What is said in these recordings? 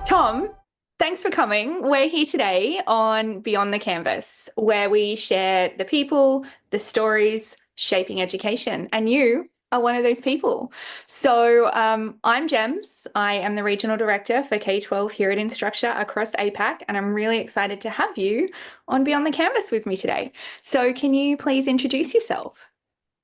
Tom, thanks for coming. We're here today on Beyond the Canvas, where we share the people, the stories shaping education. And you are one of those people. I'm Gems. I am the Regional Director for K-12 here at Instructure across APAC, and I'm really excited to have you on Beyond the Canvas with me today. So can you please introduce yourself?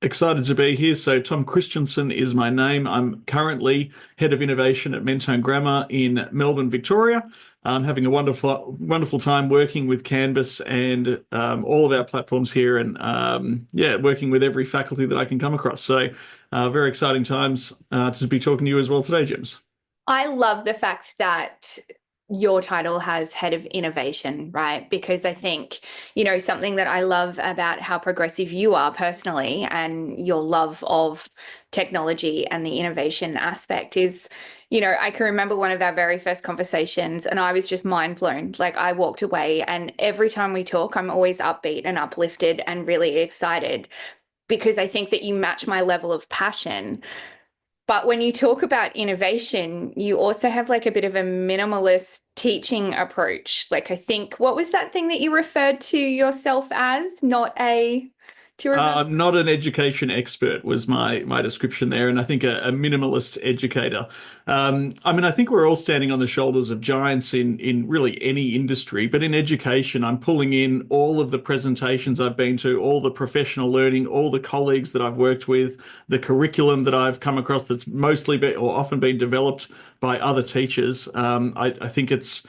Excited to be here. So Tom Christiansen is my name. I'm currently Head of Innovation at Mentone Grammar in Melbourne, Victoria. I'm having a wonderful time working with Canvas and all of our platforms here, and yeah, working with every faculty that I can come across. So very exciting times to be talking to you as well today, James. I love the fact that your title has head of innovation, right? Because I think, something that I love about how progressive you are personally and your love of technology and the innovation aspect is, I can remember one of our very first conversations and I was just mind blown. Like I walked away and every time we talk, I'm always upbeat and uplifted and really excited because I think that you match my level of passion. But when you talk about innovation, you also have like a bit of a minimalist teaching approach. Like I think, what was that thing that you referred to yourself as? Do you remember? I'm not an education expert was my description there, and I think a minimalist educator. I mean, I think we're all standing on the shoulders of giants in really any industry, but in education, I'm pulling in all of the presentations I've been to, all the professional learning, all the colleagues that I've worked with, the curriculum that I've come across that's mostly been or often been developed by other teachers. I think it's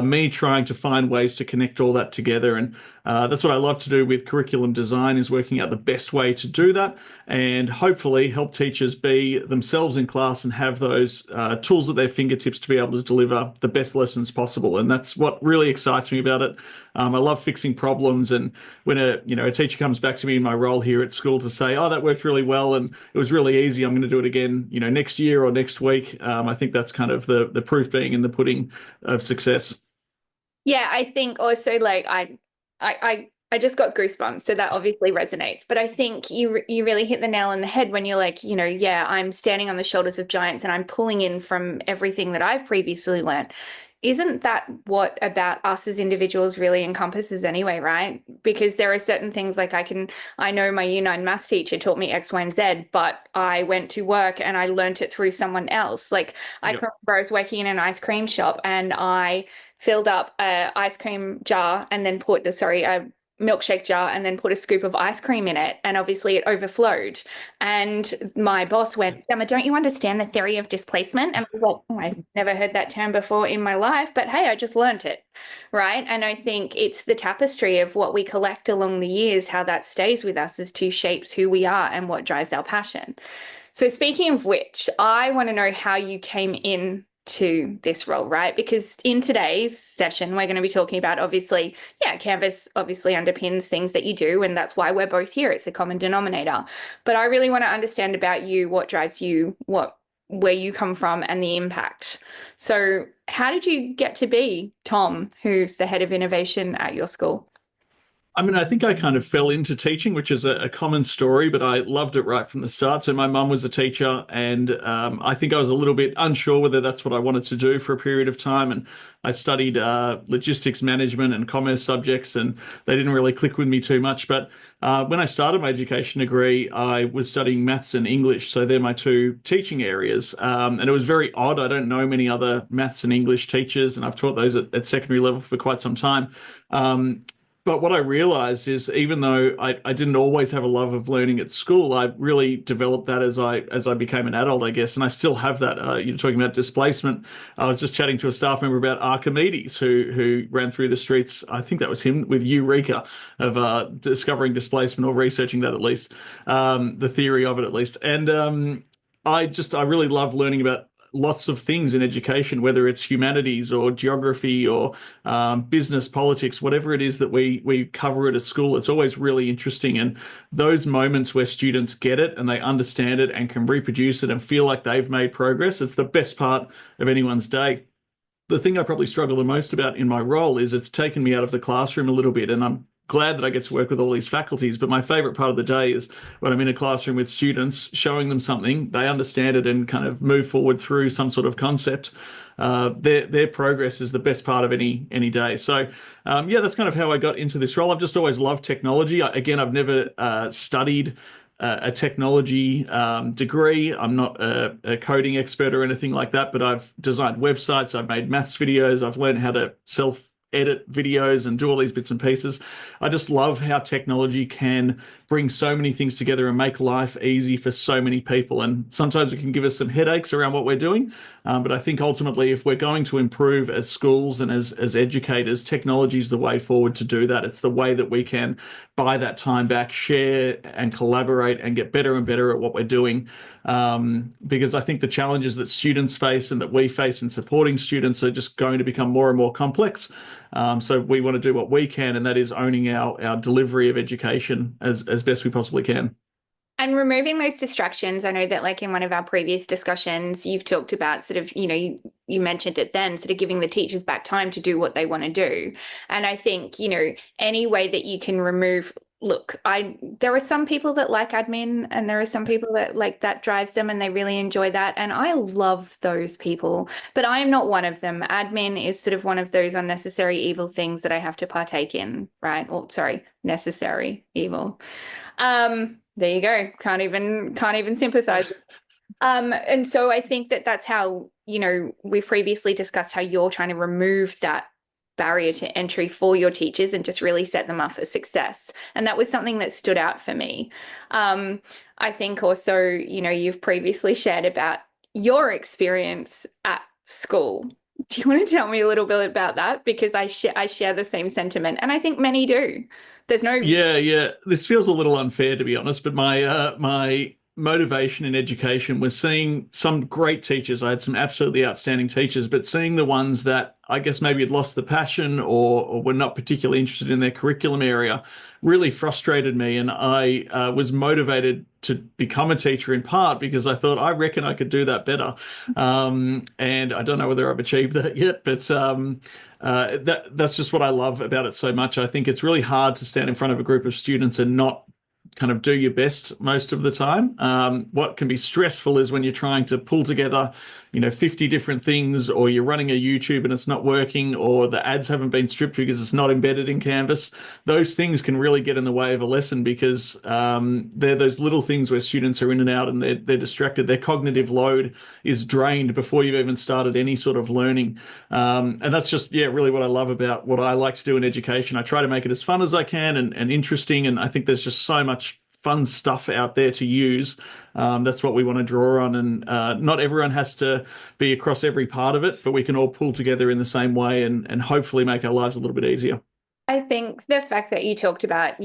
me trying to find ways to connect all that together, and that's what I love to do with curriculum design is working out the best way to do that and hopefully help teachers be themselves in class and have those tools at their fingertips to be able to deliver the best lessons possible. And that's what really excites me about it. I love fixing problems, and when a teacher comes back to me in my role here at school to say, "Oh, that worked really well and it was really easy. I'm going to do it again, next year or next week." I think that's kind of the proof being in the pudding of success. Yeah, I think also like I just got goosebumps, so that obviously resonates. But I think you really hit the nail on the head when you're like, yeah, I'm standing on the shoulders of giants and I'm pulling in from everything that I've previously learned. Isn't that what about us as individuals really encompasses anyway, right? Because there are certain things like I know my Year 9 maths teacher taught me X, Y, and Z, but I went to work and I learned it through someone else. Like I can Yep. remember I was working in an ice cream shop and I filled up a ice cream jar and then a milkshake jar and then put a scoop of ice cream in it. And obviously it overflowed. And my boss went, Emma, don't you understand the theory of displacement? And I was like, oh, I've never heard that term before in my life, but hey, I just learned it. Right. And I think it's the tapestry of what we collect along the years, how that stays with us as to shapes who we are and what drives our passion. So speaking of which, I want to know how you came in to this role, right? Because in today's session, we're going to be talking about obviously, yeah, Canvas obviously underpins things that you do, and that's why we're both here. It's a common denominator. But I really want to understand about you, what drives you, where you come from, and the impact. So, how did you get to be Tom, who's the head of innovation at your school? I mean, I think I kind of fell into teaching, which is a common story, but I loved it right from the start. So my mum was a teacher, and I think I was a little bit unsure whether that's what I wanted to do for a period of time. And I studied logistics management and commerce subjects, and they didn't really click with me too much. But when I started my education degree, I was studying maths and English. So they're my two teaching areas. And it was very odd. I don't know many other maths and English teachers, and I've taught those at secondary level for quite some time. But what I realized is even though I didn't always have a love of learning at school, I really developed that as I became an adult, I guess. And I still have that. You're talking about displacement. I was just chatting to a staff member about Archimedes, who ran through the streets. I think that was him with Eureka of discovering displacement or researching that at least, the theory of it at least. And I really love learning about lots of things in education, whether it's humanities or geography or business, politics, whatever it is that we cover at a school. It's always really interesting. And those moments where students get it and they understand it and can reproduce it and feel like they've made progress, it's the best part of anyone's day. The thing I probably struggle the most about in my role is it's taken me out of the classroom a little bit, and I'm glad that I get to work with all these faculties. But my favorite part of the day is when I'm in a classroom with students, showing them something, they understand it and kind of move forward through some sort of concept. Their progress is the best part of any day. So yeah, that's kind of how I got into this role. I've just always loved technology. Again, I've never studied a technology degree. I'm not a coding expert or anything like that, but I've designed websites, I've made maths videos, I've learned how to self edit videos and do all these bits and pieces. I just love how technology can bring so many things together and make life easy for so many people. And sometimes it can give us some headaches around what we're doing. But I think ultimately, if we're going to improve as schools and as educators, technology is the way forward to do that. It's the way that we can buy that time back, share and collaborate and get better and better at what we're doing. Because I think the challenges that students face and that we face in supporting students are just going to become more and more complex. So we want to do what we can, and that is owning our delivery of education as best we possibly can. And removing those distractions. I know that like in one of our previous discussions, you've talked about sort of, you mentioned it then, sort of giving the teachers back time to do what they want to do. And I think, any way that you can remove, look, there are some people that like admin and there are some people that like that drives them and they really enjoy that. And I love those people, but I am not one of them. Admin is sort of one of those unnecessary evil things that I have to partake in, right? Or sorry, necessary evil. There you go. Can't even sympathize. And so I think that that's how, we've previously discussed how you're trying to remove that barrier to entry for your teachers and just really set them up for success. And that was something that stood out for me. I think also, you've previously shared about your experience at school. Do you want to tell me a little bit about that? Because I share the same sentiment, and I think many do. There's no Yeah. This feels a little unfair, to be honest, but my motivation in education was seeing some great teachers. I had some absolutely outstanding teachers, but seeing the ones that I guess maybe had lost the passion or were not particularly interested in their curriculum area really frustrated me. And I was motivated to become a teacher in part because I thought, I reckon I could do that better. And I don't know whether I've achieved that yet, but that's just what I love about it so much. I think it's really hard to stand in front of a group of students and not kind of do your best most of the time. What can be stressful is when you're trying to pull together, 50 different things, or you're running a YouTube and it's not working, or the ads haven't been stripped because it's not embedded in Canvas. Those things can really get in the way of a lesson because they're those little things where students are in and out and they're distracted. Their cognitive load is drained before you've even started any sort of learning. And that's just, really what I love about what I like to do in education. I try to make it as fun as I can and interesting. And I think there's just so much fun stuff out there to use. That's what we want to draw on. And not everyone has to be across every part of it, but we can all pull together in the same way and hopefully make our lives a little bit easier. I think the fact that you talked about,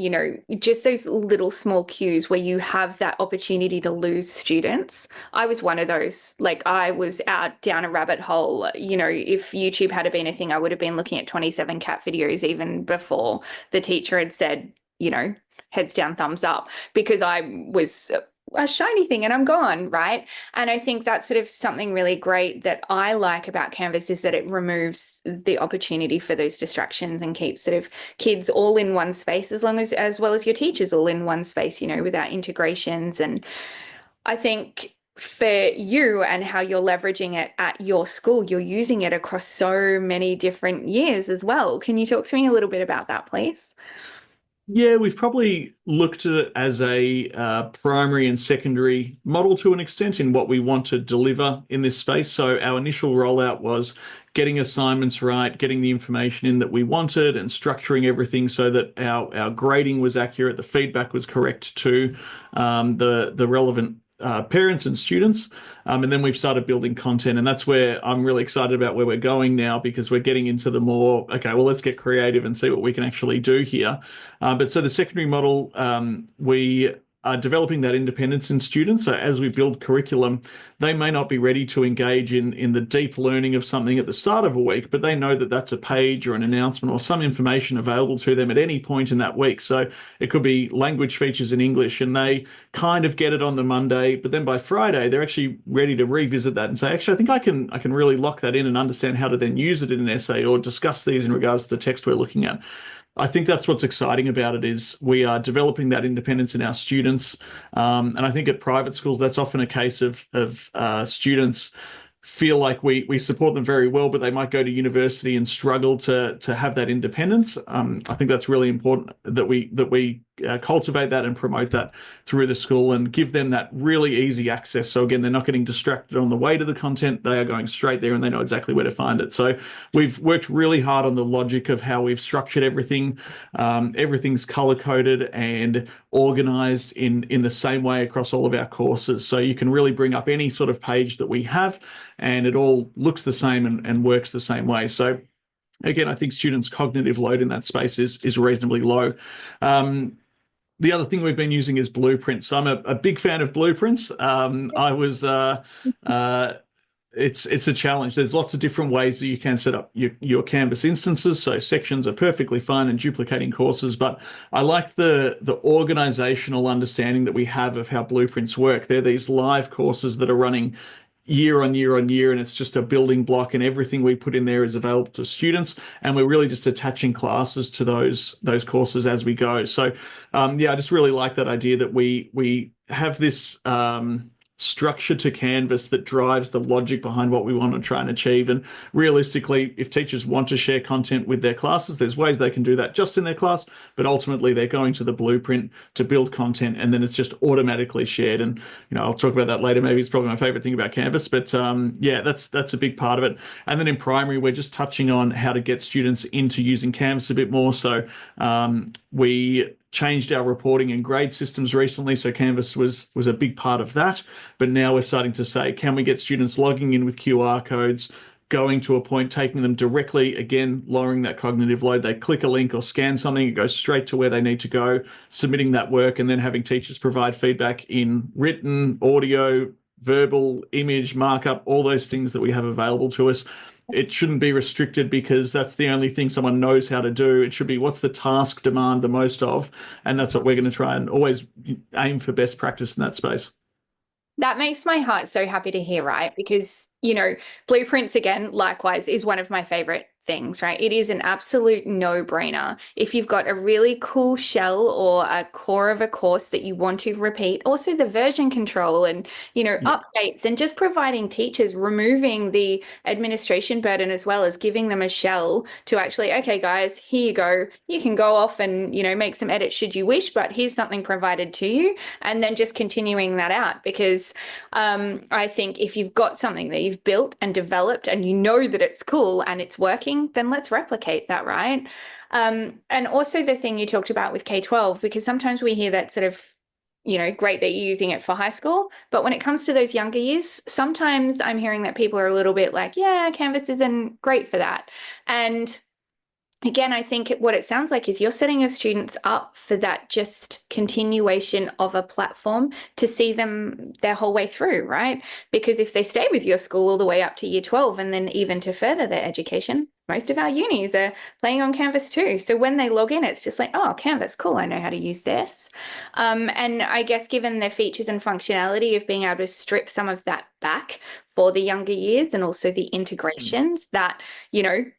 just those little small cues where you have that opportunity to lose students. I was one of those. Like I was out down a rabbit hole. If YouTube had been a thing, I would have been looking at 27 cat videos even before the teacher had said, heads down, thumbs up, because I was a shiny thing and I'm gone, right? And I think that's sort of something really great that I like about Canvas is that it removes the opportunity for those distractions and keeps sort of kids all in one space as well as your teachers all in one space, without integrations. And I think for you and how you're leveraging it at your school, you're using it across so many different years as well. Can you talk to me a little bit about that, please? Yeah, we've probably looked at it as a primary and secondary model to an extent in what we want to deliver in this space. So our initial rollout was getting assignments right, getting the information in that we wanted, and structuring everything so that our grading was accurate, the feedback was correct to the relevant parents and students. And then we've started building content. And that's where I'm really excited about where we're going now because we're getting into the more, okay, well, let's get creative and see what we can actually do here. But so the secondary model, we are developing that independence in students. So as we build curriculum, they may not be ready to engage in the deep learning of something at the start of a week, but they know that that's a page or an announcement or some information available to them at any point in that week. So it could be language features in English and they kind of get it on the Monday, but then by Friday, they're actually ready to revisit that and say, actually, I think I can really lock that in and understand how to then use it in an essay or discuss these in regards to the text we're looking at. I think that's what's exciting about it is we are developing that independence in our students. And I think at private schools, that's often a case of students feel like we support them very well, but they might go to university and struggle to have that independence. I think that's really important that we cultivate that and promote that through the school and give them that really easy access. So again, they're not getting distracted on the way to the content. They are going straight there and they know exactly where to find it. So we've worked really hard on the logic of how we've structured everything. Everything's color coded and organized in the same way across all of our courses. So you can really bring up any sort of page that we have and it all looks the same and works the same way. So again, I think students' cognitive load in that space is reasonably low. The other thing we've been using is blueprints. So I'm a big fan of blueprints. I was it's a challenge. There's lots of different ways that you can set up your Canvas instances. So sections are perfectly fine and duplicating courses, but I like the organizational understanding that we have of how blueprints work. They're these live courses that are running year on year on year, and it's just a building block, and everything we put in there is available to students, and we're really just attaching classes to those courses as we go. So yeah, I just really like that idea that we have this structure to Canvas that drives the logic behind what we want to try and achieve. And realistically, if teachers want to share content with their classes, there's ways they can do that just in their class, but ultimately they're going to the blueprint to build content, and then it's just automatically shared. And I'll talk about that later. Maybe it's probably my favorite thing about Canvas, but yeah, that's a big part of it. And then in primary, we're just touching on how to get students into using Canvas a bit more. So we changed our reporting and grade systems recently, so Canvas was a big part of that. But now we're starting to say, can we get students logging in with QR codes, going to a point, taking them directly, again, lowering that cognitive load. They click a link or scan something, it goes straight to where they need to go, submitting that work, and then having teachers provide feedback in written, audio, verbal, image, markup, all those things that we have available to us. It shouldn't be restricted because that's the only thing someone knows how to do. It should be what's the task demand the most of, and that's what we're going to try and always aim for best practice in that space. That makes my heart so happy to hear, right? Because, blueprints, again, likewise, is one of my favorite things, right? It is an absolute no-brainer. If you've got a really cool shell or a core of a course that you want to repeat, also the version control and, updates, and just providing teachers, removing the administration burden as well as giving them a shell to actually, okay, guys, here you go. You can go off and, make some edits should you wish, but here's something provided to you. And then just continuing that out, because I think if you've got something that you've built and developed and you know that it's cool and it's working, then let's replicate that, right? And also the thing you talked about with K-12, because sometimes we hear that sort of, great that you're using it for high school, but when it comes to those younger years, sometimes I'm hearing that people are a little bit like, yeah, Canvas isn't great for that. And again, I think what it sounds like is you're setting your students up for that just continuation of a platform to see them their whole way through, right? Because if they stay with your school all the way up to year 12 and then even to further their education, most of our unis are playing on Canvas too. So when they log in, it's just like, oh, Canvas, cool, I know how to use this. And I guess given their features and functionality of being able to strip some of that back for the younger years and also the integrations that,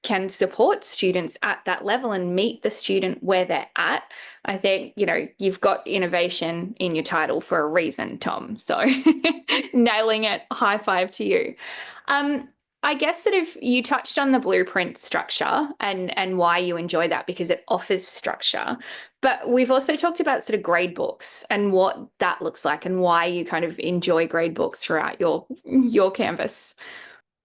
can support students at that level and meet the student where they're at, I think, you've got innovation in your title for a reason, Tom. So nailing it, high five to you. I guess sort of you touched on the blueprint structure and why you enjoy that because it offers structure. But we've also talked about sort of grade books and what that looks like and why you kind of enjoy grade books throughout your Canvas.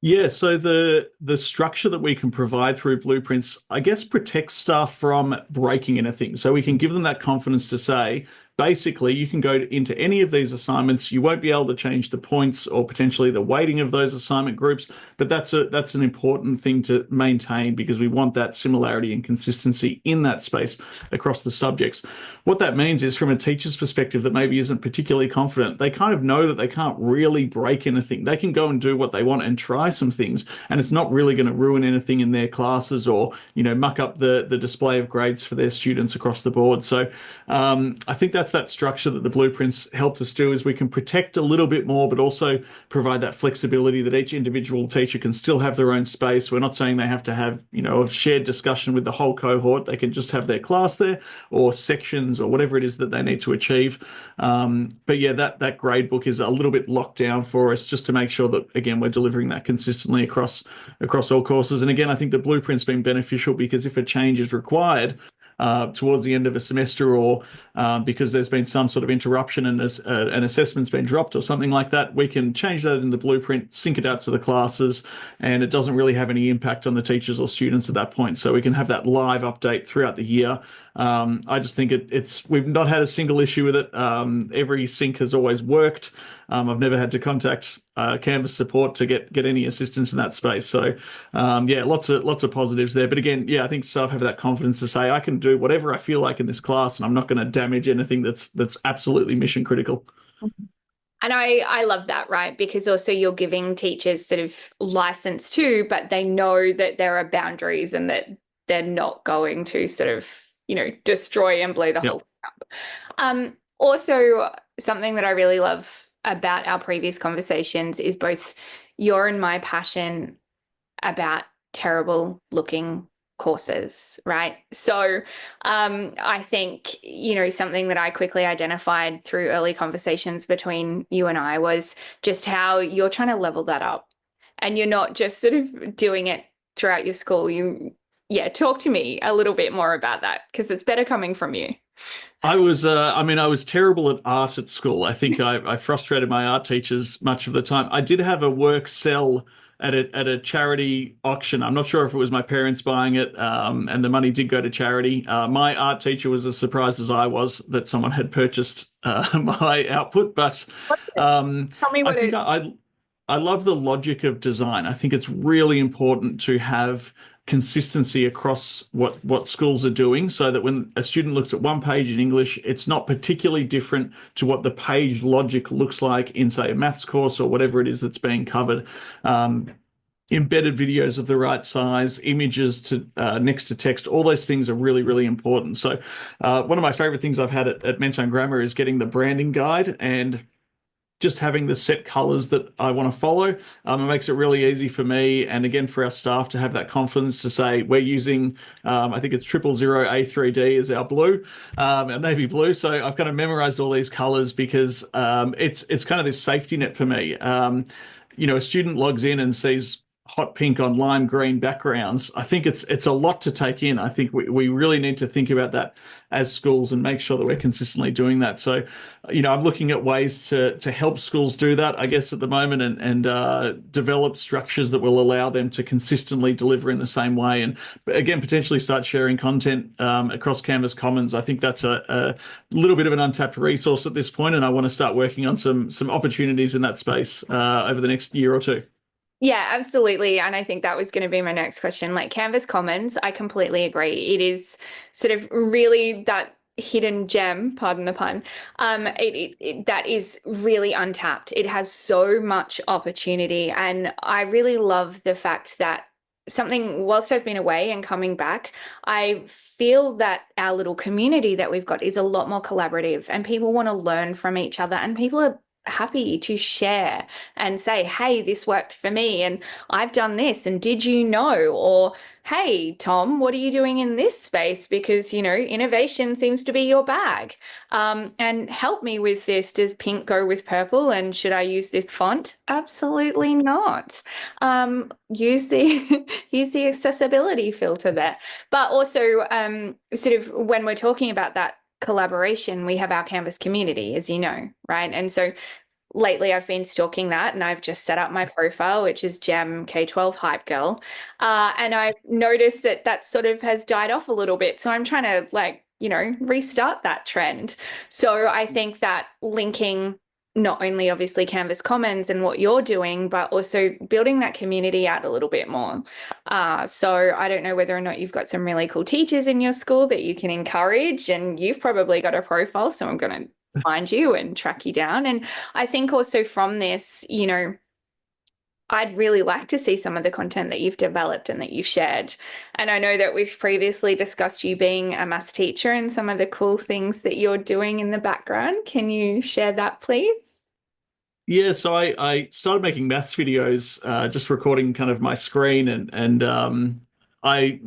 Yeah, so the structure that we can provide through blueprints, I guess, protects staff from breaking anything. So we can give them that confidence to say, basically, you can go into any of these assignments. You won't be able to change the points or potentially the weighting of those assignment groups, but that's an important thing to maintain because we want that similarity and consistency in that space across the subjects. What that means is from a teacher's perspective that maybe isn't particularly confident, they kind of know that they can't really break anything. They can go and do what they want and try some things, and it's not really going to ruin anything in their classes or, muck up the display of grades for their students across the board. So I think that's that structure that the blueprints helped us do is we can protect a little bit more, but also provide that flexibility that each individual teacher can still have their own space. We're not saying they have to have, a shared discussion with the whole cohort. They can just have their class there or sections or whatever it is that they need to achieve. But yeah, that grade book is a little bit locked down for us just to make sure that, again, we're delivering that consistently across all courses. And again, I think the blueprint's been beneficial because if a change is required, towards the end of a semester, or because there's been some sort of interruption and an assessment's been dropped or something like that, we can change that in the blueprint, sync it out to the classes, and it doesn't really have any impact on the teachers or students at that point. So we can have that live update throughout the year. I just think we've not had a single issue with it. Every sync has always worked. I've never had to contact Canvas support to get any assistance in that space. So yeah, lots of positives there. But again, yeah, I think staff have that confidence to say I can do whatever I feel like in this class, and I'm not going to damage anything that's absolutely mission critical. And I love that, right? Because also you're giving teachers sort of license too, but they know that there are boundaries and that they're not going to sort of, destroy and blow the whole thing up. Also, something that I really love about our previous conversations is both your and my passion about terrible looking courses, right? So I think, something that I quickly identified through early conversations between you and I was just how you're trying to level that up. And you're not just sort of doing it throughout your school. Talk to me a little bit more about that, because it's better coming from you. I was terrible at art at school. I think I frustrated my art teachers much of the time. I did have a work cell at a charity auction. I'm not sure if it was my parents buying it, and the money did go to charity. My art teacher was as surprised as I was that someone had purchased my output. But Tell me I what think I love the logic of design. I think it's really important to have consistency across what schools are doing, so that when a student looks at one page in English, it's not particularly different to what the page logic looks like in, say, a maths course or whatever it is that's being covered. Embedded videos of the right size, images to next to text, all those things are really, really important. So one of my favorite things I've had at Mentone Grammar is getting the branding guide and just having the set colors that I want to follow. It makes it really easy for me, and again for our staff, to have that confidence to say we're using, I think it's 000A3D is our blue, our navy blue. So I've kind of memorized all these colors because it's kind of this safety net for me. A student logs in and sees hot pink on lime green backgrounds. I think it's a lot to take in. I think we really need to think about that as schools and make sure that we're consistently doing that. So, I'm looking at ways to help schools do that, I guess, at the moment, and develop structures that will allow them to consistently deliver in the same way. And again, potentially start sharing content across Canvas Commons. I think that's a little bit of an untapped resource at this point, and I want to start working on some opportunities in that space over the next year or two. Yeah, absolutely. And I think that was going to be my next question. Like Canvas Commons, I completely agree. It is sort of really that hidden gem, pardon the pun, that is really untapped. It has so much opportunity. And I really love the fact that whilst I've been away and coming back, I feel that our little community that we've got is a lot more collaborative, and people want to learn from each other, and people are happy to share and say, hey, this worked for me and I've done this, and did you know? Or hey, Tom, what are you doing in this space? Because innovation seems to be your bag, and help me with this. Does pink go with purple, and should I use this font? Absolutely not. Use the use the accessibility filter there. But also sort of when we're talking about that collaboration, we have our Canvas community, as you know, right? And so lately I've been stalking that, and I've just set up my profile, which is Gem K-12 Hype Girl. And I've noticed that sort of has died off a little bit. So I'm trying to restart that trend. So I think that linking not only obviously Canvas Commons and what you're doing, but also building that community out a little bit more. So I don't know whether or not you've got some really cool teachers in your school that you can encourage, and you've probably got a profile, so I'm going to find you and track you down. And I think also from this, I'd really like to see some of the content that you've developed and that you've shared. And I know that we've previously discussed you being a maths teacher and some of the cool things that you're doing in the background. Can you share that, please? Yeah, so I started making maths videos, just recording kind of my screen and I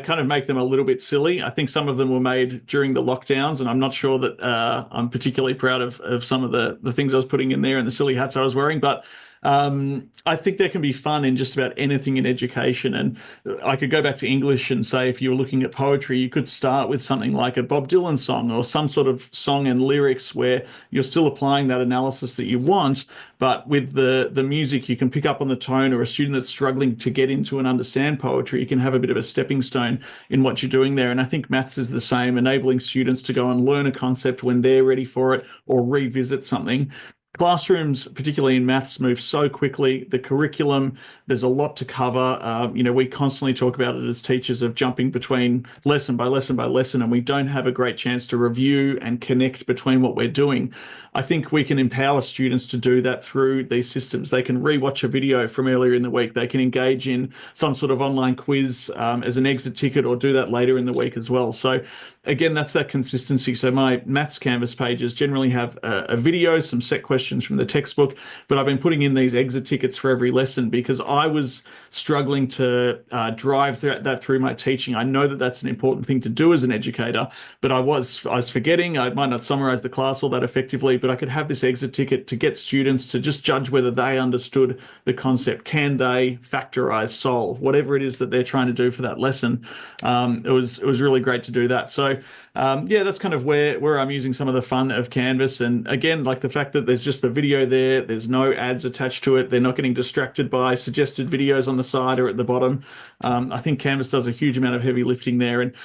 kind of make them a little bit silly. I think some of them were made during the lockdowns, and I'm not sure that I'm particularly proud of some of the things I was putting in there and the silly hats I was wearing. But I think there can be fun in just about anything in education. And I could go back to English and say if you were looking at poetry, you could start with something like a Bob Dylan song or some sort of song and lyrics where you're still applying that analysis that you want, but with the music, you can pick up on the tone. Or a student that's struggling to get into and understand poetry, you can have a bit of a stepping stone in what you're doing there. And I think maths is the same, enabling students to go and learn a concept when they're ready for it or revisit something. Classrooms, particularly in maths, move so quickly. The curriculum, there's a lot to cover. We constantly talk about it as teachers of jumping between lesson by lesson by lesson, and we don't have a great chance to review and connect between what we're doing. I think we can empower students to do that through these systems. They can rewatch a video from earlier in the week. They can engage in some sort of online quiz as an exit ticket, or do that later in the week as well. So again, that's that consistency. So my maths Canvas pages generally have a video, some set questions from the textbook, but I've been putting in these exit tickets for every lesson because I was struggling to drive that through my teaching. I know that that's an important thing to do as an educator, but I was forgetting. I might not summarize the class all that effectively, but I could have this exit ticket to get students to just judge whether they understood the concept. Can they factorize, solve, whatever it is that they're trying to do for that lesson? It was really great to do that. So yeah, that's kind of where I'm using some of the fun of Canvas. And again, like the fact that there's just the video there, there's no ads attached to it. They're not getting distracted by suggested videos on the side or at the bottom. I think Canvas does a huge amount of heavy lifting there. And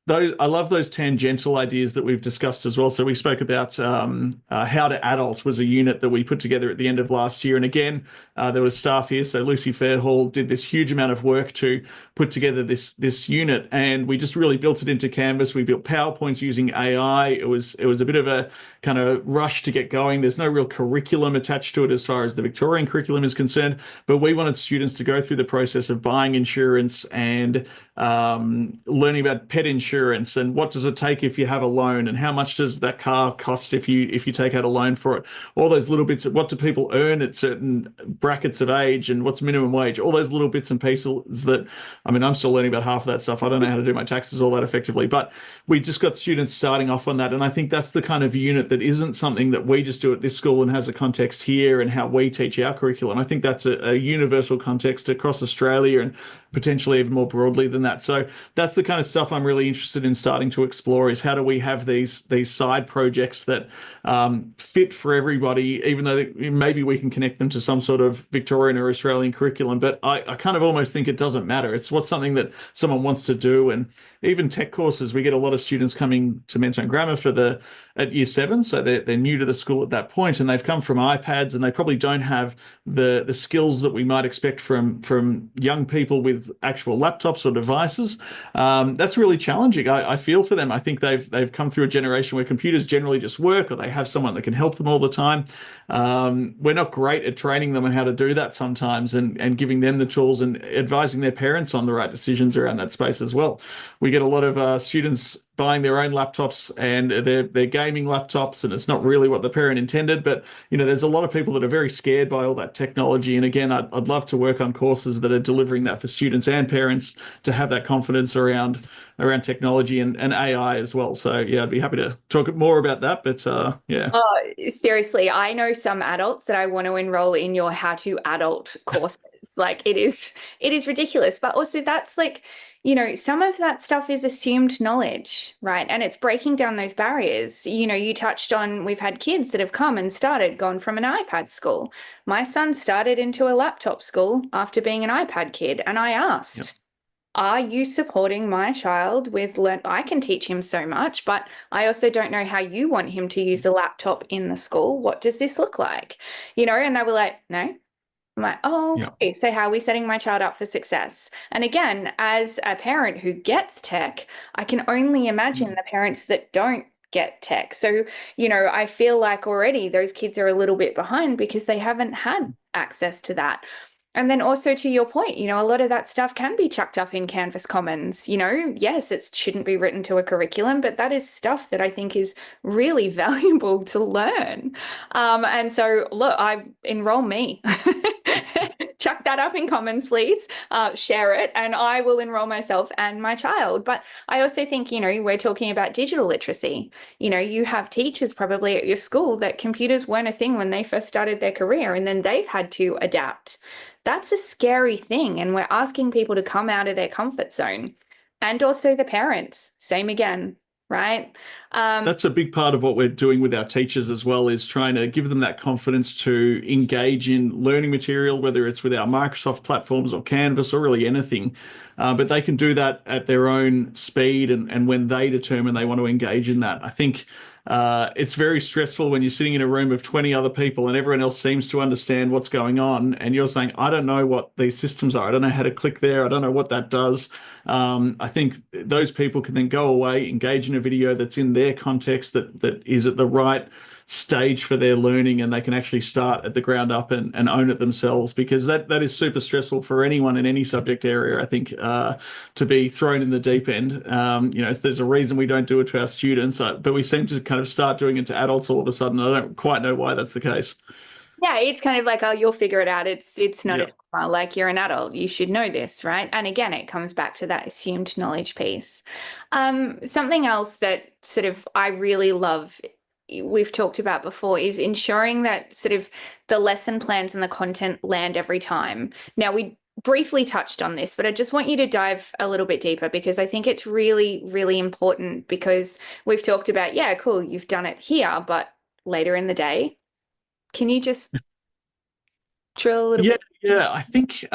I love those tangential ideas that we've discussed as well. So we spoke about how to adult was a unit that we put together at the end of last year. And again, there was staff here. So Lucy Fairhall did this huge amount of work to put together this unit, and we just really built it into Canvas. We built PowerPoints using AI. It was a bit of a kind of rush to get going. There's no real curriculum attached to it as far as the Victorian curriculum is concerned, but we wanted students to go through the process of buying insurance and learning about pet insurance and what does it take if you have a loan and how much does that car cost if you take out a loan for it. All those little bits of what do people earn at certain brackets of age and what's minimum wage. All those little bits and pieces that, I mean, I'm still learning about half of that stuff. I don't know how to do my taxes all that effectively, but we just got students starting off on that. And I think that's the kind of unit that isn't something that we just do at this school and has a context here and how we teach our curriculum. I think that's a universal context across Australia and potentially even more broadly than that. So that's the kind of stuff I'm really interested in starting to explore, is how do we have these side projects that fit for everybody, even though maybe we can connect them to some sort of Victorian or Australian curriculum. But I kind of almost think it doesn't matter. It's what's something that someone wants to do. And even tech courses, we get a lot of students coming to Mentone Grammar at year 7, so they're new to the school at that point, and they've come from iPads, and they probably don't have the skills that we might expect from young people with actual laptops or devices. That's really challenging. I feel for them. I think they've come through a generation where computers generally just work, or they have someone that can help them all the time. We're not great at training them on how to do that sometimes, and giving them the tools and advising their parents on the right decisions around that space as well. We get a lot of students buying their own laptops, and they're gaming laptops, and it's not really what the parent intended. But there's a lot of people that are very scared by all that technology. And again, I'd love to work on courses that are delivering that for students and parents to have that confidence around technology and AI as well. So yeah, I'd be happy to talk more about that. But yeah. Oh, seriously, I know some adults that I want to enroll in your How to Adult courses. Like it is ridiculous. But also that's like, some of that stuff is assumed knowledge, right? And it's breaking down those barriers. You touched on, we've had kids that have come and gone from an iPad school. My son started into a laptop school after being an iPad kid. And I asked, Yep. are you supporting my child with I can teach him so much, but I also don't know how you want him to use a laptop in the school. What does this look like? And they were like, no. I'm like, oh, Yeah. okay. So how are we setting my child up for success? And again, as a parent who gets tech, I can only imagine the parents that don't get tech. So, I feel like already those kids are a little bit behind because they haven't had access to that. And then also to your point, a lot of that stuff can be chucked up in Canvas Commons. Yes, it shouldn't be written to a curriculum, but that is stuff that I think is really valuable to learn. And so, look, I enroll me. Chuck that up in Commons, please. Share it, and I will enroll myself and my child. But I also think, we're talking about digital literacy. You have teachers probably at your school that computers weren't a thing when they first started their career, and then they've had to adapt. That's a scary thing. And we're asking people to come out of their comfort zone. And also the parents, same again, right? That's a big part of what we're doing with our teachers as well, is trying to give them that confidence to engage in learning material, whether it's with our Microsoft platforms or Canvas or really anything. But they can do that at their own speed and when they determine they want to engage in that. I think it's very stressful when you're sitting in a room of 20 other people and everyone else seems to understand what's going on. And you're saying, I don't know what these systems are. I don't know how to click there. I don't know what that does. I think those people can then go away, engage in a video that's in their context, that is at the right stage for their learning, and they can actually start at the ground up and own it themselves, because that is super stressful for anyone in any subject area, I think, to be thrown in the deep end. There's a reason we don't do it to our students, but we seem to kind of start doing it to adults all of a sudden. I don't quite know why that's the case. Yeah, it's kind of like, oh, you'll figure it out. It's not a Yeah. drama. Like, you're an adult, you should know this, right? And again, it comes back to that assumed knowledge piece. Something else that sort of I really love, we've talked about before, is ensuring that sort of the lesson plans and the content land every time. Now, we briefly touched on this, but I just want you to dive a little bit deeper, because I think it's really, really important, because we've talked about, yeah, cool, you've done it here, but later in the day, can you just drill a little Yeah, bit? yeah. I think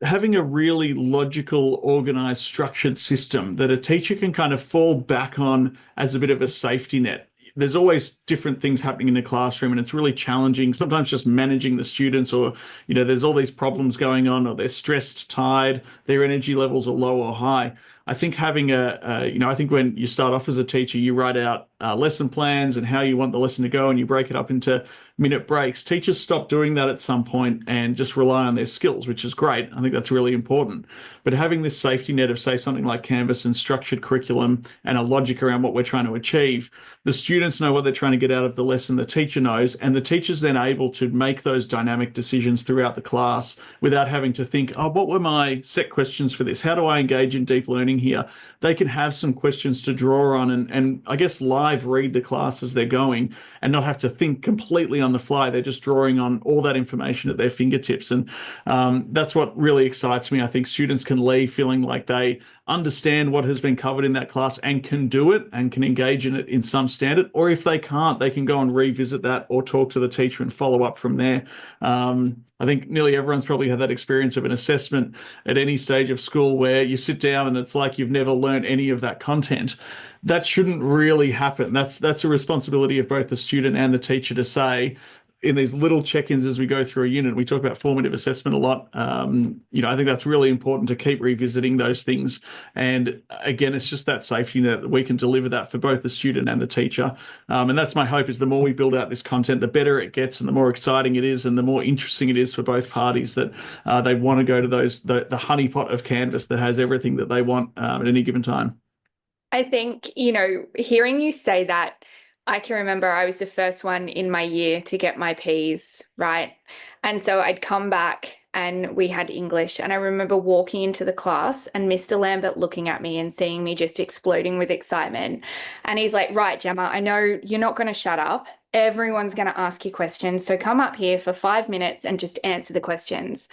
having a really logical, organized, structured system that a teacher can kind of fall back on as a bit of a safety net. There's always different things happening in the classroom, and it's really challenging. Sometimes just managing the students, or, there's all these problems going on, or they're stressed, tired, their energy levels are low or high. I think having I think when you start off as a teacher, you write out lesson plans and how you want the lesson to go, and you break it up into minute breaks. Teachers stop doing that at some point and just rely on their skills, which is great. I think that's really important. But having this safety net of, say, something like Canvas and structured curriculum and a logic around what we're trying to achieve, the students know what they're trying to get out of the lesson, the teacher knows, and the teacher's then able to make those dynamic decisions throughout the class without having to think, oh, what were my set questions for this? How do I engage in deep learning here? They can have some questions to draw on and I guess live read the class as they're going, and not have to think completely on the fly. They're just drawing on all that information at their fingertips. And that's what really excites me. I think students can leave feeling like they understand what has been covered in that class and can do it and can engage in it in some standard. Or if they can't, they can go and revisit that or talk to the teacher and follow up from there. I think nearly everyone's probably had that experience of an assessment at any stage of school where you sit down and it's like you've never learned any of that content. That shouldn't really happen. That's a responsibility of both the student and the teacher to say, in these little check-ins as we go through a unit. We talk about formative assessment a lot. I think that's really important to keep revisiting those things. And again, it's just that safety net that we can deliver that for both the student and the teacher. And that's my hope, is the more we build out this content, the better it gets and the more exciting it is and the more interesting it is for both parties, that they want to go to the honeypot of Canvas that has everything that they want at any given time. I think, hearing you say that, I can remember I was the first one in my year to get my P's, right? And so I'd come back and we had English. And I remember walking into the class and Mr. Lambert looking at me and seeing me just exploding with excitement. And he's like, right, Gemma, I know you're not going to shut up. Everyone's going to ask you questions. So come up here for 5 minutes and just answer the questions.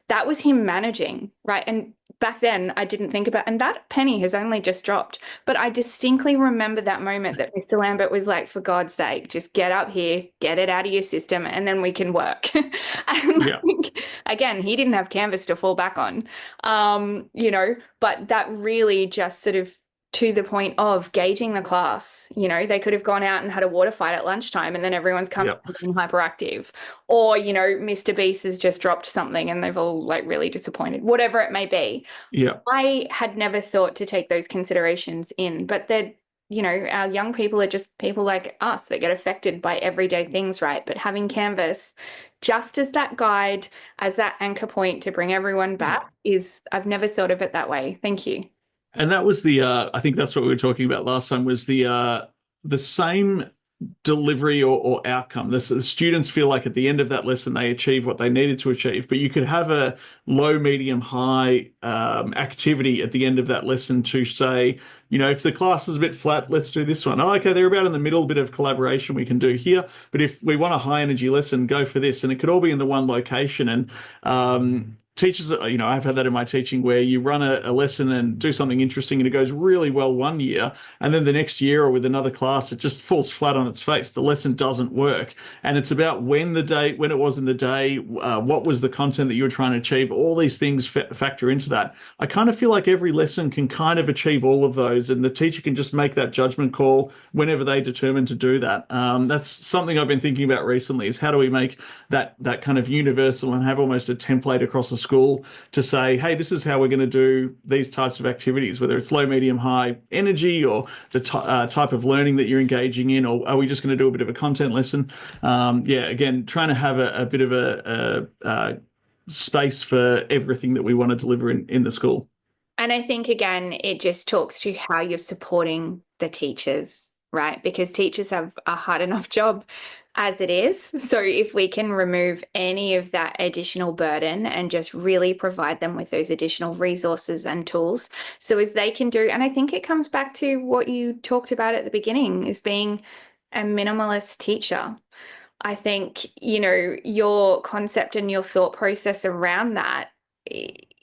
That was him managing, right? And back then I didn't think about, and that penny has only just dropped, but I distinctly remember that moment that Mr. Lambert was like, for God's sake, just get up here, get it out of your system, and then we can work. And Yeah. like, again, he didn't have Canvas to fall back on, but that really just sort of, to the point of gauging the class, they could have gone out and had a water fight at lunchtime and then everyone's come Yep. being hyperactive. Or, Mr. Beast has just dropped something and they've all like really disappointed, whatever it may be. Yeah. I had never thought to take those considerations in, but they're our young people are just people like us that get affected by everyday things, right? But having Canvas just as that guide, as that anchor point to bring everyone back I've never thought of it that way. Thank you. And that was I think that's what we were talking about last time was the same delivery or outcome. The students feel like at the end of that lesson they achieve what they needed to achieve, but you could have a low, medium, high activity at the end of that lesson to say, if the class is a bit flat, let's do this one. Oh, okay, they're about in the middle, bit of collaboration we can do here. But if we want a high energy lesson, go for this. And it could all be in the one location. And teachers, I've had that in my teaching where you run a lesson and do something interesting and it goes really well one year. And then the next year or with another class, it just falls flat on its face. The lesson doesn't work. And it's about when it was in the day, what was the content that you were trying to achieve. All these things factor into that. I kind of feel like every lesson can kind of achieve all of those, and the teacher can just make that judgment call whenever they determine to do that. That's something I've been thinking about recently is how do we make that kind of universal and have almost a template across the school to say, hey, this is how we're going to do these types of activities, whether it's low, medium, high energy or the type of learning that you're engaging in, or are we just going to do a bit of a content lesson? Again, trying to have a bit of a space for everything that we want to deliver in the school. And I think, again, it just talks to how you're supporting the teachers, right? Because teachers have a hard enough job as it is. So if we can remove any of that additional burden and just really provide them with those additional resources and tools, so as they can do, and I think it comes back to what you talked about at the beginning, is being a minimalist teacher. I think, your concept and your thought process around that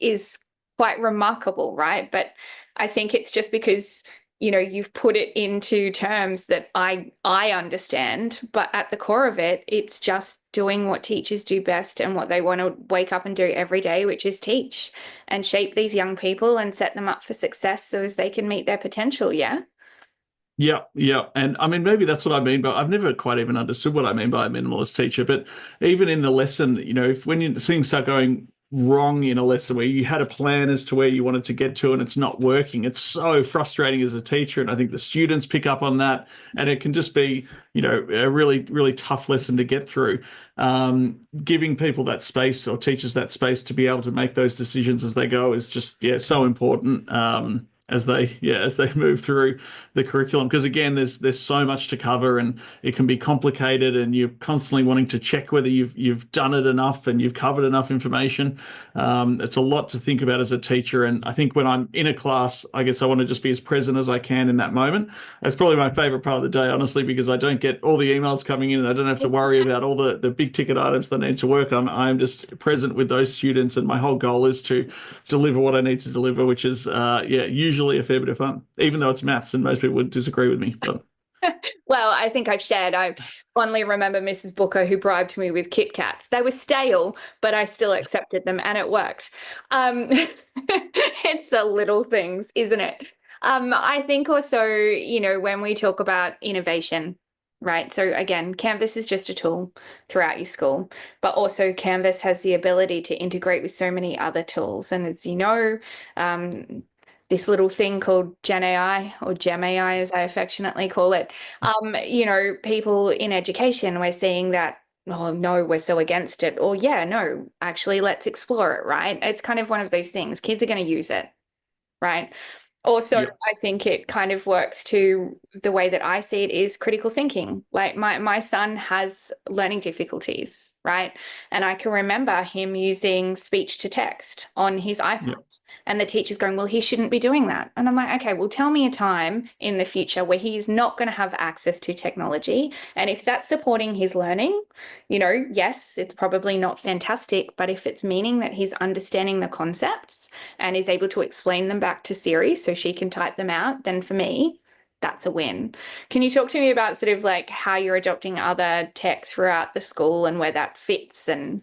is quite remarkable, right? But I think it's just because, you've put it into terms that I understand, but at the core of it, it's just doing what teachers do best and what they want to wake up and do every day, which is teach and shape these young people and set them up for success so as they can meet their potential, yeah? Yeah, yeah. And I mean, maybe that's what I mean, but I've never quite even understood what I mean by a minimalist teacher. But even in the lesson, if things start going wrong in a lesson where you had a plan as to where you wanted to get to and it's not working, it's so frustrating as a teacher. And I think the students pick up on that, and it can just be, a really, really tough lesson to get through. Giving people that space or teachers that space to be able to make those decisions as they go is just, so important. As they move through the curriculum, because again there's so much to cover and it can be complicated and you're constantly wanting to check whether you've done it enough and you've covered enough information. It's a lot to think about as a teacher, and I think when I'm in a class, I guess I want to just be as present as I can in that moment. That's probably my favorite part of the day, honestly, because I don't get all the emails coming in and I don't have to worry about all the big ticket items that I need to work on. I'm just present with those students, and my whole goal is to deliver what I need to deliver, which is usually a fair bit of fun, even though it's maths and most people would disagree with me. But Well, I think I've shared. I fondly remember Mrs. Booker who bribed me with Kit Kats. They were stale, but I still accepted them and it worked. It's the little things, isn't it? I think also, when we talk about innovation, right? So again, Canvas is just a tool throughout your school, but also Canvas has the ability to integrate with so many other tools. And as you know, this little thing called Gen AI or Gem AI, as I affectionately call it. People in education, we're seeing that, oh no, we're so against it. Or yeah, no, actually, let's explore it, right? It's kind of one of those things. Kids are going to use it, right? Also, yeah, I think it kind of works to the way that I see it is critical thinking. Like my son has learning difficulties, right? And I can remember him using speech to text on his iPad. yeah. And the teacher's going, well, he shouldn't be doing that. And I'm like, okay, well, tell me a time in the future where he's not going to have access to technology. And if that's supporting his learning, yes, it's probably not fantastic, but if it's meaning that he's understanding the concepts and is able to explain them back to Siri so she can type them out, then for me, that's a win. Can you talk to me about sort of like how you're adopting other tech throughout the school and where that fits? And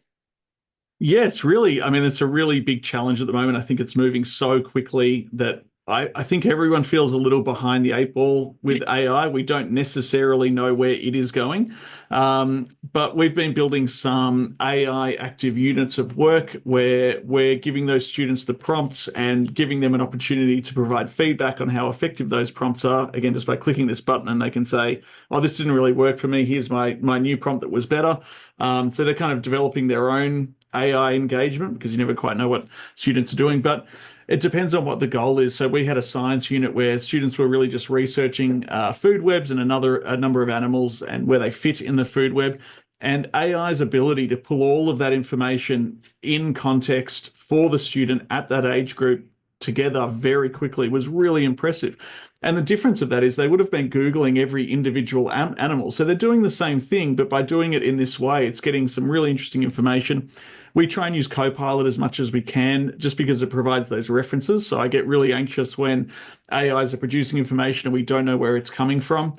It's a really big challenge at the moment. I think it's moving so quickly that I think everyone feels a little behind the eight ball with AI. We don't necessarily know where it is going. But we've been building some AI active units of work where we're giving those students the prompts and giving them an opportunity to provide feedback on how effective those prompts are. Again, just by clicking this button, and they can say, "Oh, this didn't really work for me. Here's my new prompt that was better." So they're kind of developing their own AI engagement because you never quite know what students are doing. But it depends on what the goal is. So we had a science unit where students were really just researching food webs and a number of animals and where they fit in the food web. And AI's ability to pull all of that information in context for the student at that age group together very quickly was really impressive. And the difference of that is they would have been Googling every individual animal. So they're doing the same thing, but by doing it in this way, it's getting some really interesting information. We try and use Copilot as much as we can just because it provides those references. So I get really anxious when AIs are producing information and we don't know where it's coming from.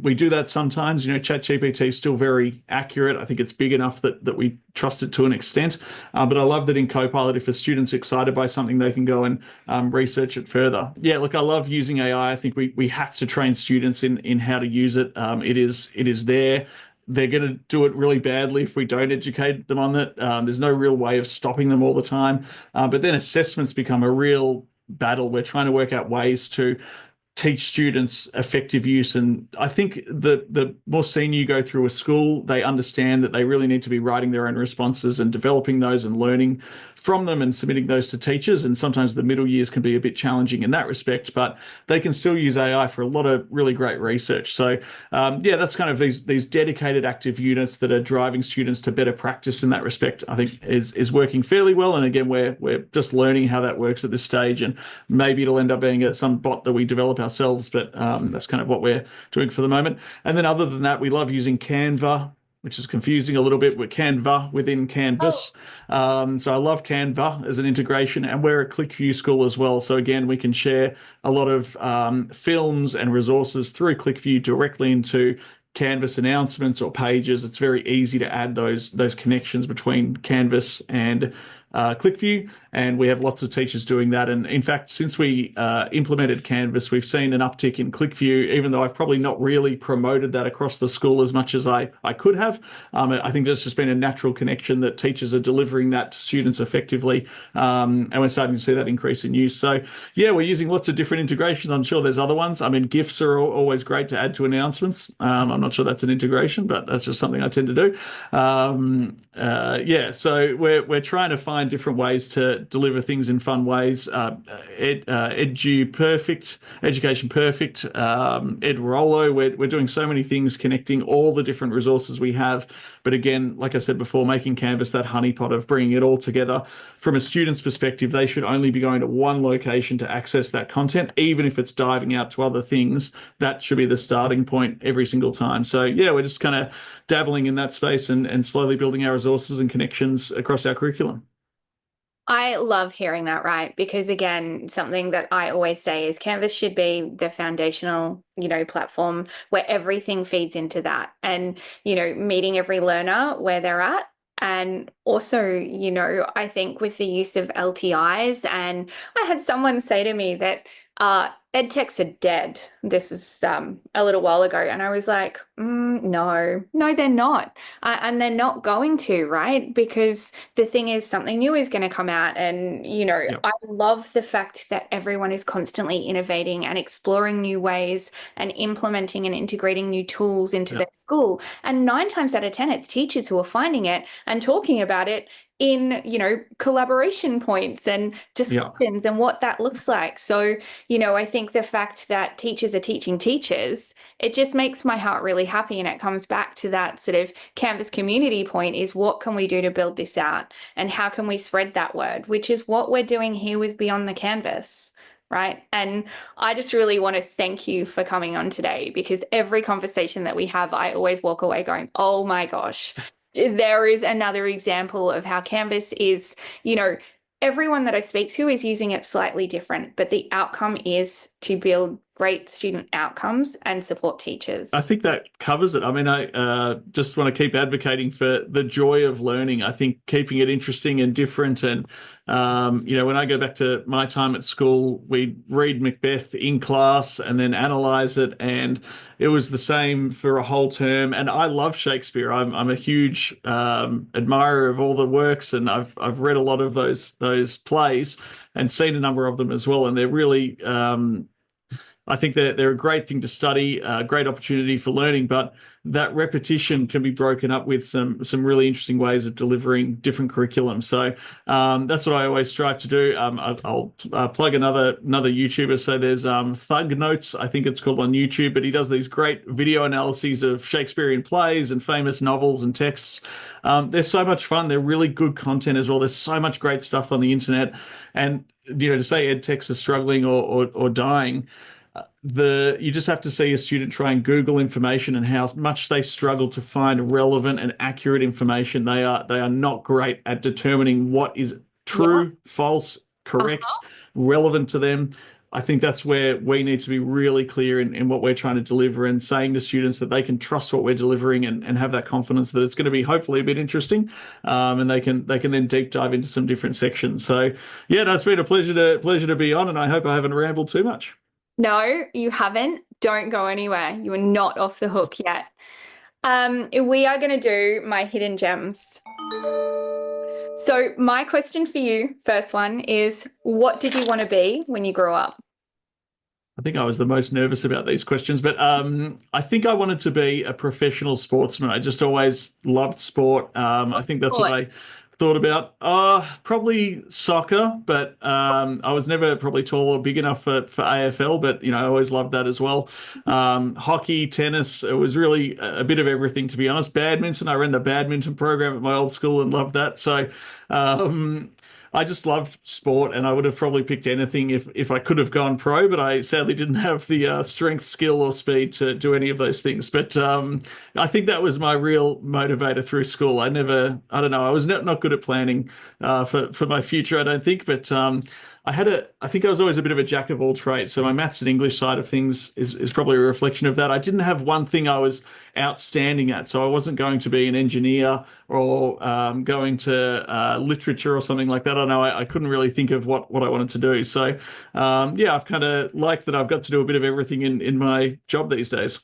We do that sometimes. ChatGPT is still very accurate. I think it's big enough that we trust it to an extent. But I love that in Copilot, if a student's excited by something, they can go and research it further. Yeah, look, I love using AI. I think we have to train students in how to use it. It is there. They're going to do it really badly if we don't educate them on it. There's no real way of stopping them all the time. But then assessments become a real battle. We're trying to work out ways to teach students effective use. And I think the more senior you go through a school, they understand that they really need to be writing their own responses and developing those and learning from them and submitting those to teachers. And sometimes the middle years can be a bit challenging in that respect, but they can still use AI for a lot of really great research. So yeah, that's kind of these dedicated active units that are driving students to better practice in that respect, I think is working fairly well. And again, we're just learning how that works at this stage, and maybe it'll end up being some bot that we develop ourselves, but that's kind of what we're doing for the moment. And then other than that, we love using Canva, which is confusing a little bit with Canva within Oh, Canvas. So I love Canva as an integration, and we're a ClickView school as well. So again, we can share a lot of films and resources through ClickView directly into Canvas announcements or pages. It's very easy to add those connections between Canvas and ClickView, and we have lots of teachers doing that. And in fact, since we implemented Canvas, we've seen an uptick in ClickView, even though I've probably not really promoted that across the school as much as I could have. I think there's just been a natural connection that teachers are delivering that to students effectively, and we're starting to see that increase in use. So yeah, we're using lots of different integrations. I'm sure there's other ones. I mean, GIFs are always great to add to announcements. I'm not sure that's an integration, but that's just something I tend to do. Yeah, so we're trying to find different ways to deliver things in fun ways. Education Perfect, Ed Rollo. We're doing so many things, connecting all the different resources we have. But again, like I said before, making Canvas that honeypot of bringing it all together. From a student's perspective, they should only be going to one location to access that content, even if it's diving out to other things. That should be the starting point every single time. So yeah, we're just kind of dabbling in that space and slowly building our resources and connections across our curriculum. I love hearing that, right? Because again, something that I always say is Canvas should be the foundational, platform where everything feeds into that. And, meeting every learner where they're at. And also, I think with the use of LTIs, and I had someone say to me that ed techs are dead. This was a little while ago. And I was like, no, they're not. And they're not going to, right? Because the thing is, something new is going to come out. And, Yep. I love the fact that everyone is constantly innovating and exploring new ways and implementing and integrating new tools into their Yep. school. And 9 times out of 10, it's teachers who are finding it and talking about it in, collaboration points and Yep. discussions and what that looks like. So, I think the fact that teachers are teaching teachers, it just makes my heart really happy. And it comes back to that sort of Canvas community point is what can we do to build this out and how can we spread that word, which is what we're doing here with Beyond the Canvas. Right. And I just really want to thank you for coming on today because every conversation that we have, I always walk away going, oh my gosh, there is another example of how Canvas is, everyone that I speak to is using it slightly different, but the outcome is to build great student outcomes and support teachers. I think that covers it. I mean, I just want to keep advocating for the joy of learning. I think keeping it interesting and different. And, when I go back to my time at school, we'd read Macbeth in class and then analyze it. And it was the same for a whole term. And I love Shakespeare. I'm a huge admirer of all the works, and I've read a lot of those plays and seen a number of them as well. And they're really I think they're a great thing to study, a great opportunity for learning, but that repetition can be broken up with some really interesting ways of delivering different curriculum. So that's what I always strive to do. I'll plug another YouTuber. So there's Thug Notes, I think it's called, on YouTube, but he does these great video analyses of Shakespearean plays and famous novels and texts. They're so much fun. They're really good content as well. There's so much great stuff on the internet, and to say ed techs are struggling or dying. You just have to see a student try and Google information and how much they struggle to find relevant and accurate information. They are not great at determining what is true, false, correct, relevant to them. I think that's where we need to be really clear in what we're trying to deliver, and saying to students that they can trust what we're delivering and have that confidence that it's going to be hopefully a bit interesting, and they can then deep dive into some different sections. So yeah, no, it's been a pleasure to be on, and I hope I haven't rambled too much. No, you haven't. Don't go anywhere. You are not off the hook yet. We are going to do my hidden gems. So my question for you, first one, is what did you want to be when you grew up? I think I was the most nervous about these questions, but I think I wanted to be a professional sportsman. I just always loved sport. I think that's what I thought about. Probably soccer, but I was never probably tall or big enough for AFL, but I always loved that as well. Hockey, tennis, it was really a bit of everything, to be honest. Badminton, I ran the badminton program at my old school and loved that. So I just loved sport, and I would have probably picked anything if I could have gone pro, but I sadly didn't have the strength, skill, or speed to do any of those things. But I think that was my real motivator through school. I don't know, I was not good at planning for my future, I don't think, but I think I was always a bit of a jack of all trades. So my maths and English side of things is probably a reflection of that. I didn't have one thing I was outstanding at. So I wasn't going to be an engineer or going to literature or something like that. I don't know. I couldn't really think of what I wanted to do. So yeah, I've kind of liked that I've got to do a bit of everything in my job these days.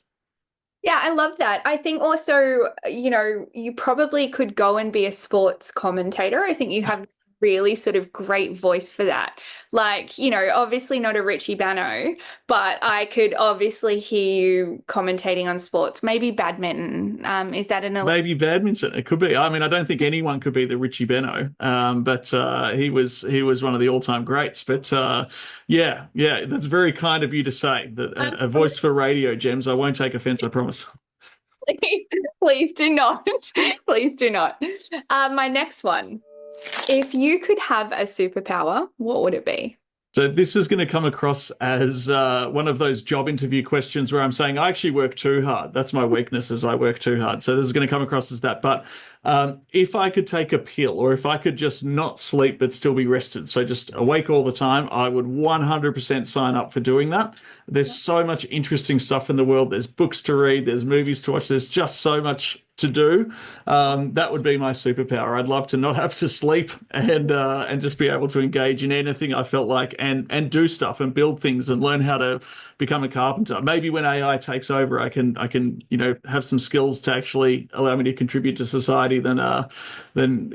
Yeah, I love that. I think also, you probably could go and be a sports commentator. I think you have really sort of great voice for that. Like, obviously not a Richie Bano, but I could obviously hear you commentating on sports, maybe badminton. Is that Maybe badminton? It could be. I mean, I don't think anyone could be the Richie Beno, but he was one of the all-time greats. But yeah, that's very kind of you to say that a voice for radio, Gems. I won't take offense, I promise. Please do not. Please do not. My next one. If you could have a superpower, what would it be? So this is going to come across as one of those job interview questions where I'm saying I actually work too hard. That's my weakness, is I work too hard. So this is going to come across as that. But if I could take a pill, or if I could just not sleep but still be rested, so just awake all the time, I would 100% sign up for doing that. There's so much interesting stuff in the world. There's books to read, there's movies to watch, there's just so much to do. That would be my superpower. I'd love to not have to sleep and just be able to engage in anything I felt like, and do stuff and build things and learn how to become a carpenter. Maybe when AI takes over, I can have some skills to actually allow me to contribute to society than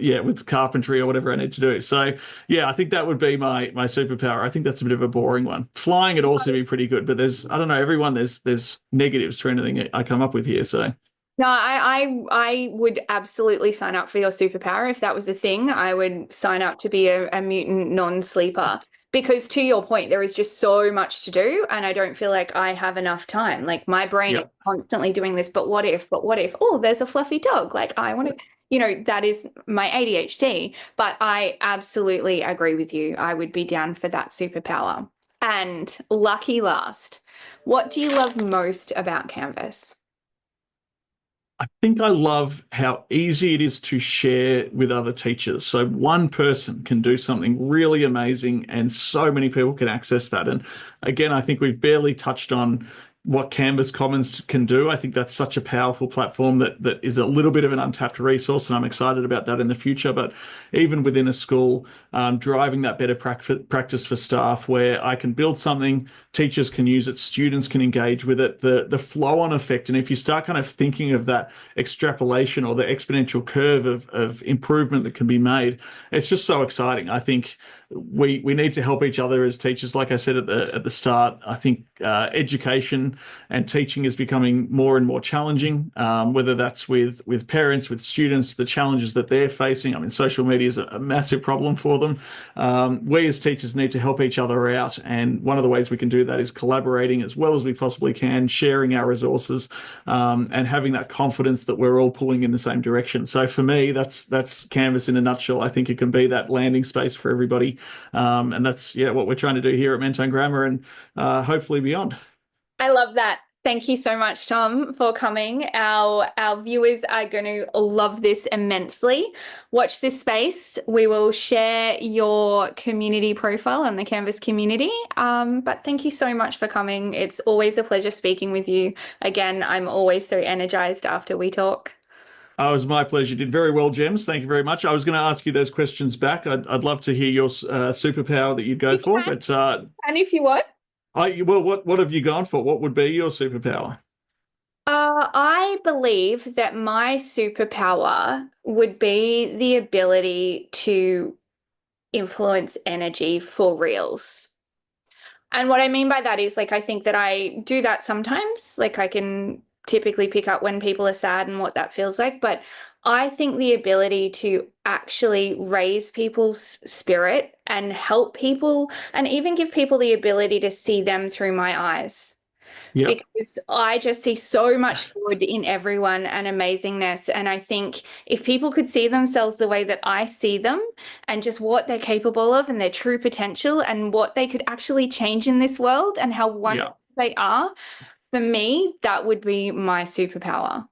yeah, with carpentry or whatever I need to do. So yeah, I think that would be my superpower. I think that's a bit of a boring one. Flying would also be pretty good, but I don't know, everyone, there's negatives for anything I come up with here. So No, I would absolutely sign up for your superpower. If that was a thing, I would sign up to be a mutant non-sleeper. Because to your point, there is just so much to do, and I don't feel like I have enough time. Like my brain is constantly doing this, but what if, oh, there's a fluffy dog. Like I want to, that is my ADHD. But I absolutely agree with you. I would be down for that superpower. And lucky last, what do you love most about Canvas? I think I love how easy it is to share with other teachers. So one person can do something really amazing and so many people can access that. And again, I think we've barely touched on what Canvas Commons can do. I think that's such a powerful platform that is a little bit of an untapped resource, and I'm excited about that in the future. But even within a school, driving that better practice for staff where I can build something, teachers can use it, students can engage with it, the flow on effect. And if you start kind of thinking of that extrapolation or the exponential curve of improvement that can be made, it's just so exciting. I think we need to help each other as teachers. Like I said at the start, I think education and teaching is becoming more and more challenging. Whether that's with parents, with students, the challenges that they're facing. I mean, social media is a massive problem for them. We as teachers need to help each other out, and one of the ways we can do that is collaborating as well as we possibly can, sharing our resources, and having that confidence that we're all pulling in the same direction. So for me, that's Canvas in a nutshell. I think it can be that landing space for everybody, and that's what we're trying to do here at Mentone Grammar, and hopefully beyond. I love that. Thank you so much, Tom, for coming. Our viewers are going to love this immensely. Watch this space. We will share your community profile on the Canvas community. But thank you so much for coming. It's always a pleasure speaking with you. Again, I'm always so energized after we talk. Oh, it was my pleasure. You did very well, James. Thank you very much. I was going to ask you those questions back. I'd love to hear your superpower that you'd go You for, can, but and if you want. well, what have you gone for? What would be your superpower? I believe that my superpower would be the ability to influence energy for reals. And what I mean by that is like I think that I do that sometimes. Like I can typically pick up when people are sad and what that feels like. But I think the ability to actually raise people's spirit and help people and even give people the ability to see them through my eyes, Yep. because I just see so much good in everyone and amazingness. And I think if people could see themselves the way that I see them and just what they're capable of and their true potential and what they could actually change in this world and how Yeah. wonderful they are, for me, that would be my superpower.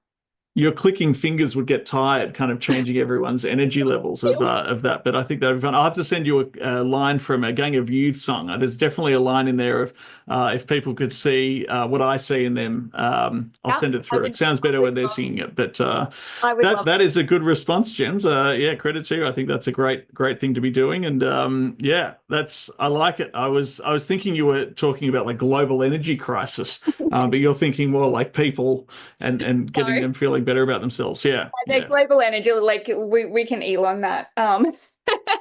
Your clicking fingers would get tired, kind of changing everyone's energy levels of that. But I think that would be fun. I'll have to send you a line from a Gang of Youth song. There's definitely a line in there of if people could see what I see in them. I'll Yeah, send it I through. It would, sounds I better would when they're love, singing it. But I would love that is a good response, James. Yeah, credit to you. I think that's a great thing to be doing. And yeah, that's I like it. I was thinking you were talking about like global energy crisis, but you're thinking more like people and getting no. them feeling better about themselves. Yeah, The yeah, global energy, like we can Elon that.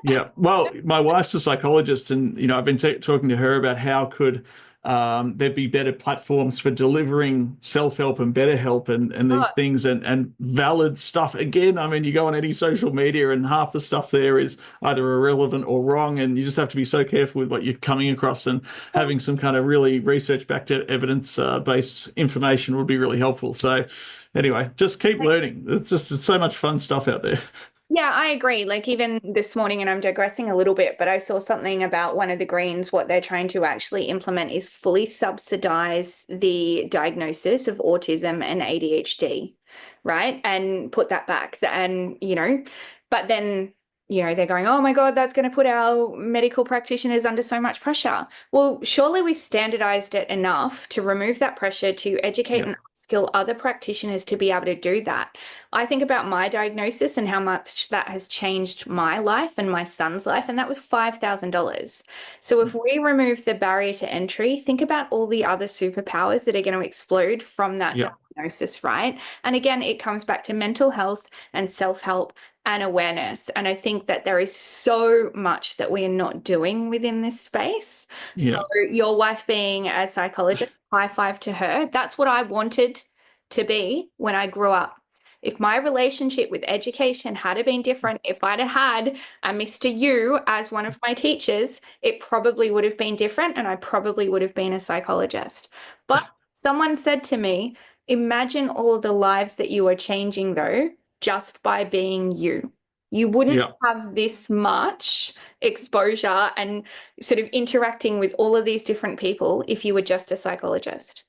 yeah. Well, my wife's a psychologist, and I've been talking to her about how could there be better platforms for delivering self-help and better help and these Oh, things and valid stuff. Again, I mean, you go on any social media and half the stuff there is either irrelevant or wrong, and you just have to be so careful with what you're coming across. And having some kind of really research-backed evidence-based information would be really helpful. So, anyway, just keep learning. It's so much fun stuff out there. yeah, I agree. Like even this morning, and I'm digressing a little bit, but I saw something about one of the Greens. What they're trying to actually implement is fully subsidize the diagnosis of autism and ADHD, right? And put that back. And, but then, they're going, oh my God, that's going to put our medical practitioners under so much pressure. Well, surely we've standardized it enough to remove that pressure to educate Yeah, and upskill other practitioners to be able to do that. I think about my diagnosis and how much that has changed my life and my son's life, and that was $5,000. So if we remove the barrier to entry, think about all the other superpowers that are going to explode from that yeah, diagnosis, right? And again, it comes back to mental health and self-help and awareness. And I think that there is so much that we are not doing within this space. So yeah, your wife being a psychologist, high five to her. That's what I wanted to be when I grew up. If my relationship with education had been different, if I'd have had a Mr. U as one of my teachers, it probably would have been different and I probably would have been a psychologist. But someone said to me, imagine all the lives that you are changing though, just by being you. You wouldn't yeah, have this much exposure and sort of interacting with all of these different people if you were just a psychologist.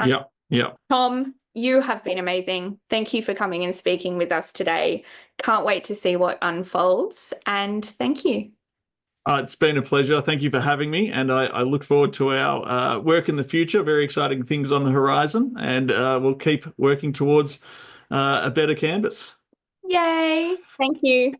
yeah, yeah. Tom, You have been amazing. Thank you for coming and speaking with us today. Can't wait to see what unfolds, and thank you. It's been a pleasure. Thank you for having me, and I look forward to our work in the future. Very exciting things on the horizon, and we'll keep working towards a better canvas. Yay. Thank you.